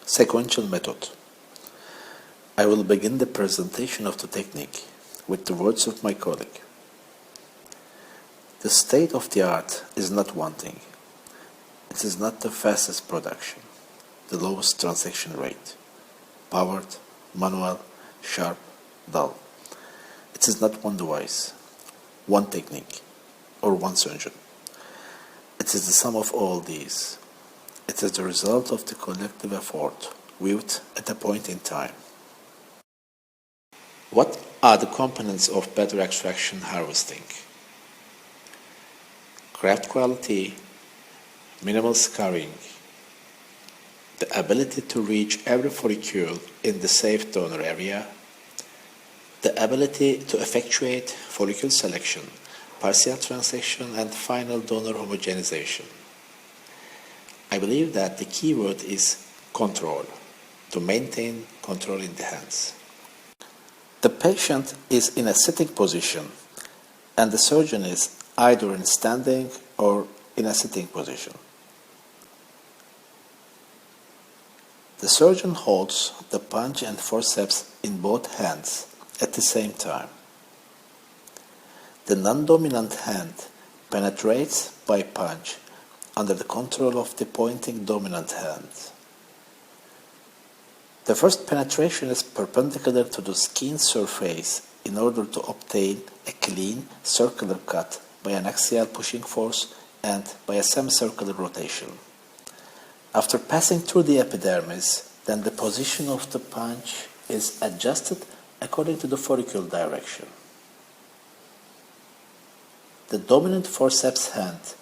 Sequential method. I will begin the presentation of the technique with the words of my colleague. The state of the art is not one thing. It is not the fastest production, the lowest transaction rate, powered, manual, sharp, dull. It is not one device, one technique, or one surgeon. It is the sum of all these. It is the result of the collective effort viewed at a point in time. What are the components of better extraction harvesting? Graft quality, minimal scarring, the ability to reach every follicle in the safe donor area, the ability to effectuate follicle selection, partial transaction, and final donor homogenization. I believe that the key word is control, to maintain control in the hands. The patient is in a sitting position and the surgeon is either in standing or in a sitting position. The surgeon holds the punch and forceps in both hands at the same time. The non-dominant hand penetrates by punch under the control of the pointing dominant hand. The first penetration is perpendicular to the skin surface in order to obtain a clean circular cut by an axial pushing force and by a semicircular rotation. After passing through the epidermis, then the position of the punch is adjusted according to the follicle direction. The dominant forceps hand,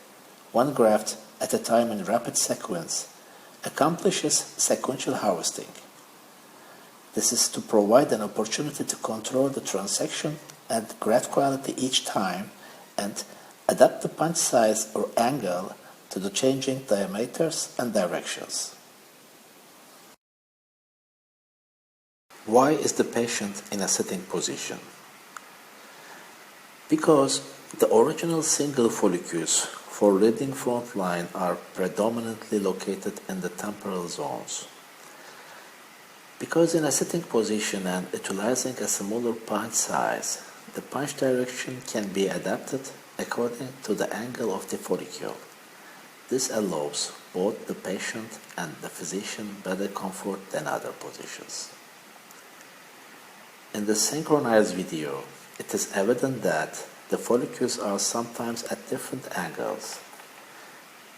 one graft at a time in rapid sequence, accomplishes sequential harvesting. This is to provide an opportunity to control the transaction and graft quality each time and adapt the punch size or angle to the changing diameters and directions. Why is the patient in a sitting position? Because the original single follicles for leading front line are predominantly located in the temporal zones. Because in a sitting position and utilizing a smaller punch size, the punch direction can be adapted according to the angle of the follicle. This allows both the patient and the physician better comfort than other positions. In the synchronized video, it is evident that the follicles are sometimes at different angles.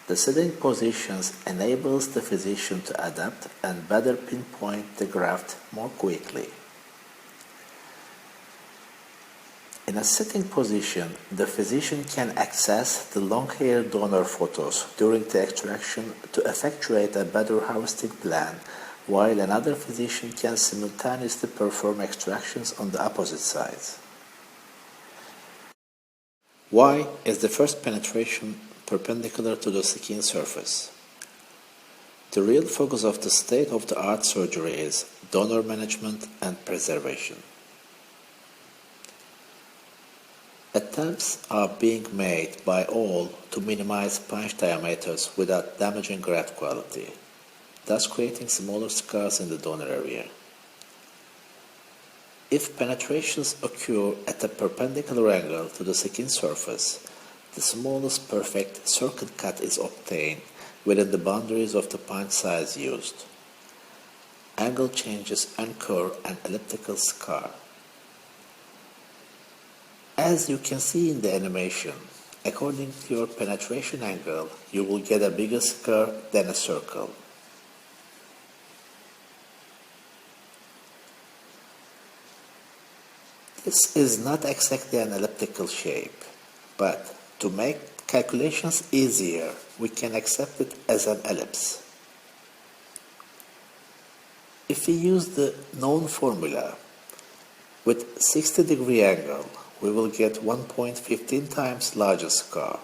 The sitting positions enables the physician to adapt and better pinpoint the graft more quickly. In a sitting position, the physician can access the long-haired donor photos during the extraction to effectuate a better harvesting plan, while another physician can simultaneously perform extractions on the opposite sides. Why is the first penetration perpendicular to the skin surface? The real focus of the state-of-the-art surgery is donor management and preservation. Attempts are being made by all to minimize punch diameters without damaging graft quality, thus creating smaller scars in the donor area. If penetrations occur at a perpendicular angle to the skin surface, the smallest perfect circle cut is obtained within the boundaries of the punch size used. Angle changes incur an elliptical scar. As you can see in the animation, according to your penetration angle, you will get a bigger scar than a circle. This is not exactly an elliptical shape, but to make calculations easier, we can accept it as an ellipse. If we use the known formula, with 60-degree angle, we will get 1.15 times larger scar.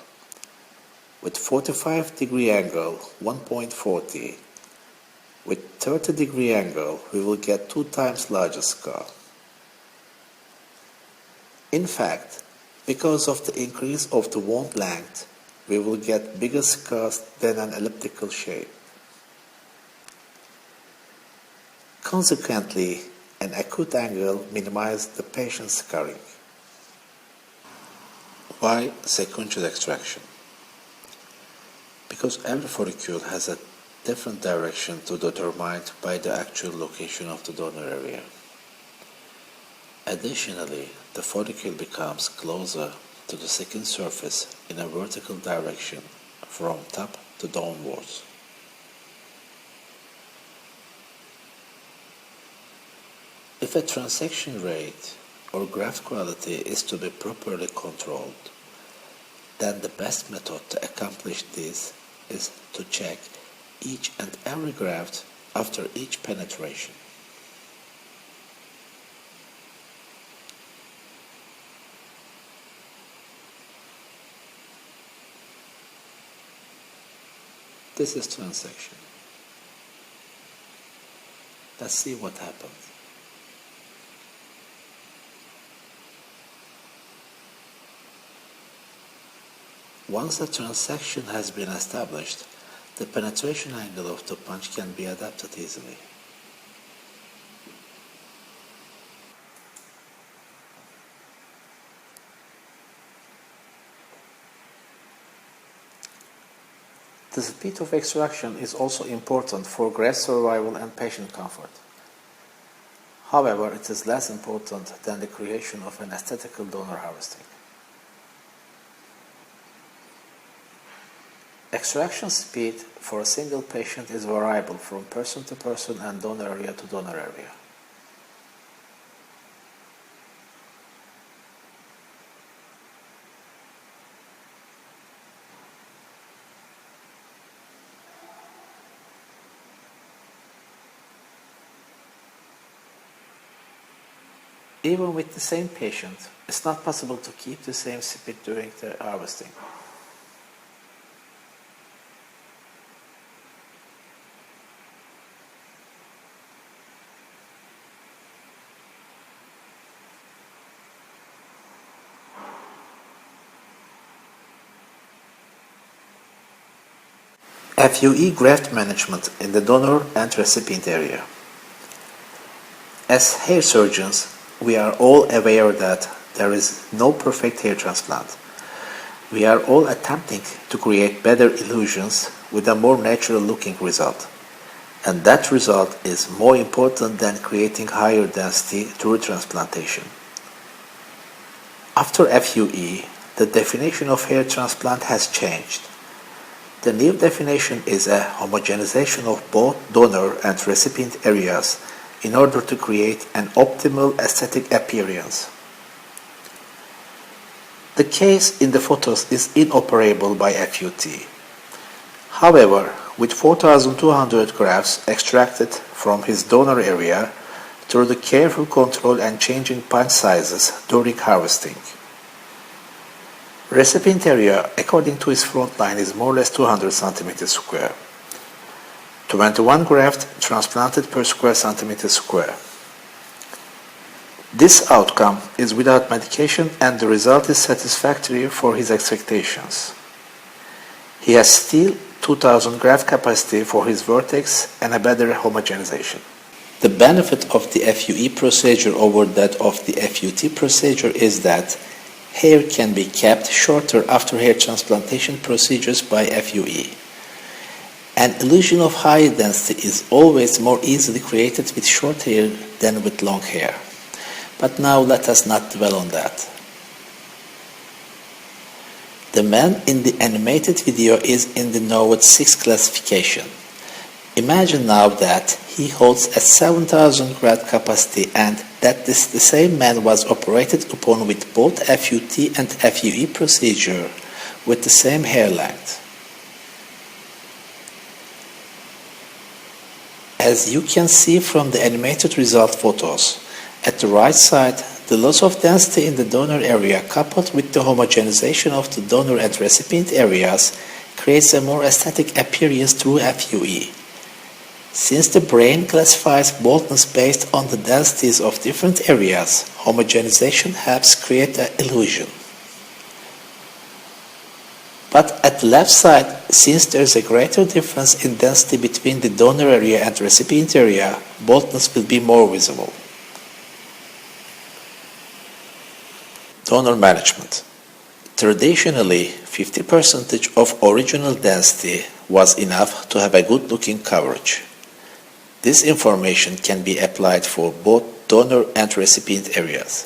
With 45-degree angle, 1.40. With 30-degree angle, we will get 2 times larger scar. In fact, because of the increase of the wound length, we will get bigger scars than an elliptical shape. Consequently, an acute angle minimizes the patient's scarring. Why sequential extraction? Because every follicle has a different direction to determined by the actual location of the donor area. Additionally, the follicle becomes closer to the skin surface in a vertical direction from top to downwards. If a transaction rate or graft quality is to be properly controlled, then the best method to accomplish this is to check each and every graft after each penetration. This is transaction. Let's see what happens. Once a transaction has been established, the penetration angle of the punch can be adapted easily. The speed of extraction is also important for graft survival and patient comfort. However, it is less important than the creation of an aesthetical donor harvesting. Extraction speed for a single patient is variable from person to person and donor area to donor area. Even with the same patient, it's not possible to keep the same speed during the harvesting. FUE graft management in the donor and recipient area. As hair surgeons, we are all aware that there is no perfect hair transplant. We are all attempting to create better illusions with a more natural looking result. And that result is more important than creating higher density through transplantation. After FUE, the definition of hair transplant has changed. The new definition is a homogenization of both donor and recipient areas in order to create an optimal aesthetic appearance. The case in the photos is inoperable by FUT. However, with 4,200 grafts extracted from his donor area through the careful control and changing punch sizes during harvesting, recipient area, according to his front line, is more or less 200 cm square. 21 grafts transplanted per square centimeter square. This outcome is without medication and the result is satisfactory for his expectations. He has still 2000 graft capacity for his vertex and a better homogenization. The benefit of the FUE procedure over that of the FUT procedure is that hair can be kept shorter after hair transplantation procedures by FUE. An illusion of high density is always more easily created with short hair than with long hair. But now let us not dwell on that. The man in the animated video is in the NOVAT 6 classification. Imagine now that he holds a 7,000 graft capacity and that the same man was operated upon with both FUT and FUE procedure with the same hair length. As you can see from the animated result photos, at the right side, the loss of density in the donor area coupled with the homogenization of the donor and recipient areas creates a more aesthetic appearance through FUE. Since the brain classifies boldness based on the densities of different areas, homogenization helps create an illusion. But at the left side, since there is a greater difference in density between the donor area and recipient area, boldness will be more visible. Donor management. Traditionally, 50% of original density was enough to have a good-looking coverage. This information can be applied for both donor and recipient areas.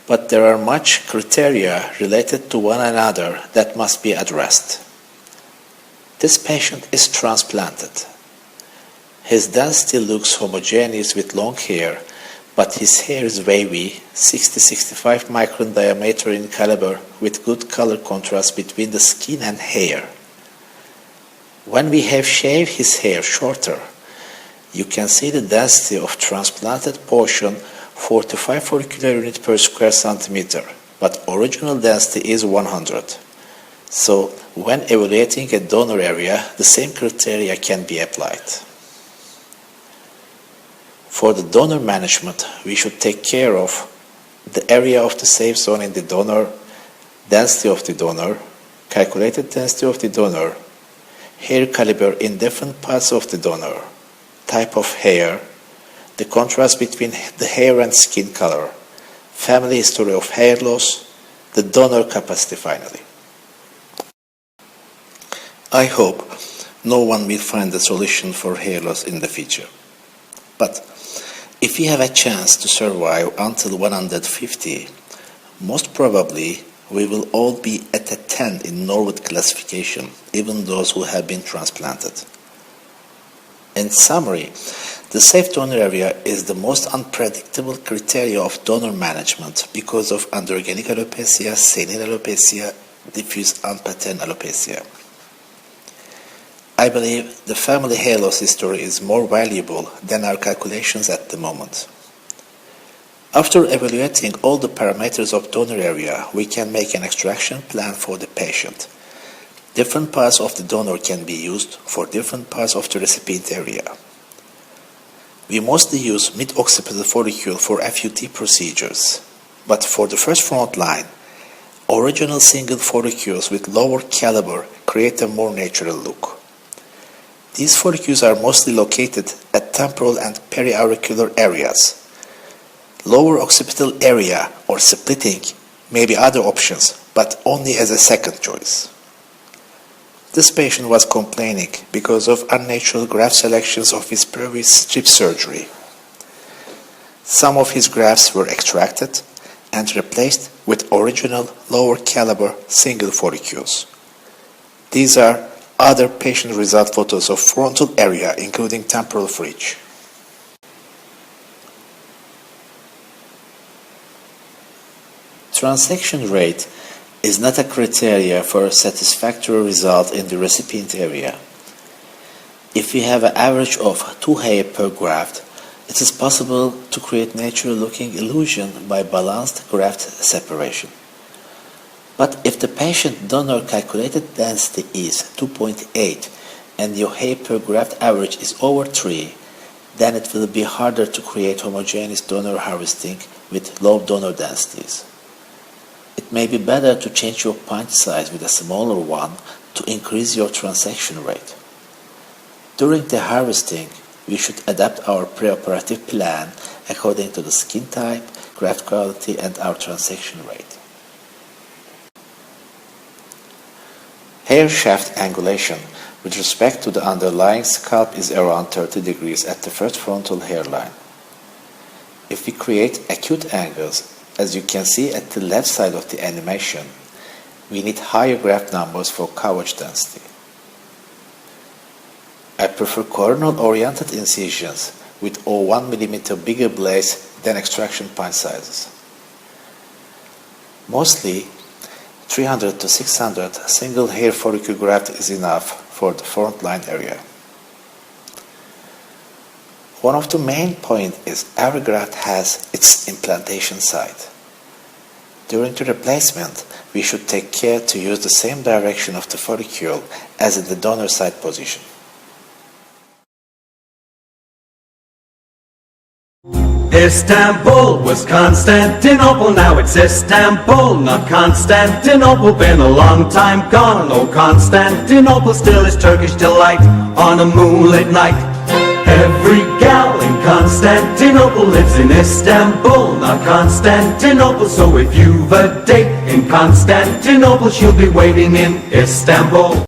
But there are much criteria related to one another that must be addressed. This patient is transplanted. His density looks homogeneous with long hair, but his hair is wavy, 60-65 micron diameter in caliber with good color contrast between the skin and hair. When we have shaved his hair shorter, you can see the density of transplanted portion 45 follicular unit per square centimeter, but original density is 100. So when evaluating a donor area, the same criteria can be applied. For the donor management, we should take care of the area of the safe zone in the donor, density of the donor, calculated density of the donor, hair caliber in different parts of the donor, type of hair, the contrast between the hair and skin color, family history of hair loss, the donor capacity finally. I hope no one will find a solution for hair loss in the future. But if we have a chance to survive until 150, most probably we will all be at a 10 in Norwood classification, even those who have been transplanted. In summary, the safe donor area is the most unpredictable criteria of donor management because of androgenic alopecia, senile alopecia, diffuse unpatterned alopecia. I believe the family hair loss history is more valuable than our calculations at the moment. After evaluating all the parameters of donor area, we can make an extraction plan for the patient. Different parts of the donor can be used for different parts of the recipient area. We mostly use mid-occipital follicle for FUT procedures, but for the first front line, original single follicles with lower caliber create a more natural look. These follicles are mostly located at temporal and periauricular areas. Lower occipital area or splitting may be other options, but only as a second choice. This patient was complaining because of unnatural graft selections of his previous strip surgery. Some of his grafts were extracted and replaced with original lower caliber single follicles. These are other patient result photos of frontal area including temporal fringe. Transection rate is not a criteria for a satisfactory result in the recipient area. If we have an average of 2 hair per graft, it is possible to create natural looking illusion by balanced graft separation. But if the patient donor calculated density is 2.8 and your hair per graft average is over 3, then it will be harder to create homogeneous donor harvesting with low donor densities. It may be better to change your punch size with a smaller one to increase your transaction rate. During the harvesting, we should adapt our preoperative plan according to the skin type, graft quality, and our transaction rate. Hair shaft angulation with respect to the underlying scalp is around 30 degrees at the first frontal hairline. If we create acute angles, as you can see at the left side of the animation, we need higher graft numbers for coverage density. I prefer coronal-oriented incisions with 1 mm bigger blades than extraction punch sizes. Mostly, 300 to 600 single hair follicle graft is enough for the front line area. One of the main points is every graft has its implantation site. During the replacement, we should take care to use the same direction of the follicle as in the donor site position. Istanbul was Constantinople, now it's Istanbul, not Constantinople. Been a long time gone, oh Constantinople still is Turkish delight on a moonlit night. Every gal in Constantinople lives in Istanbul, not Constantinople. So if you've a date in Constantinople, she'll be waiting in Istanbul.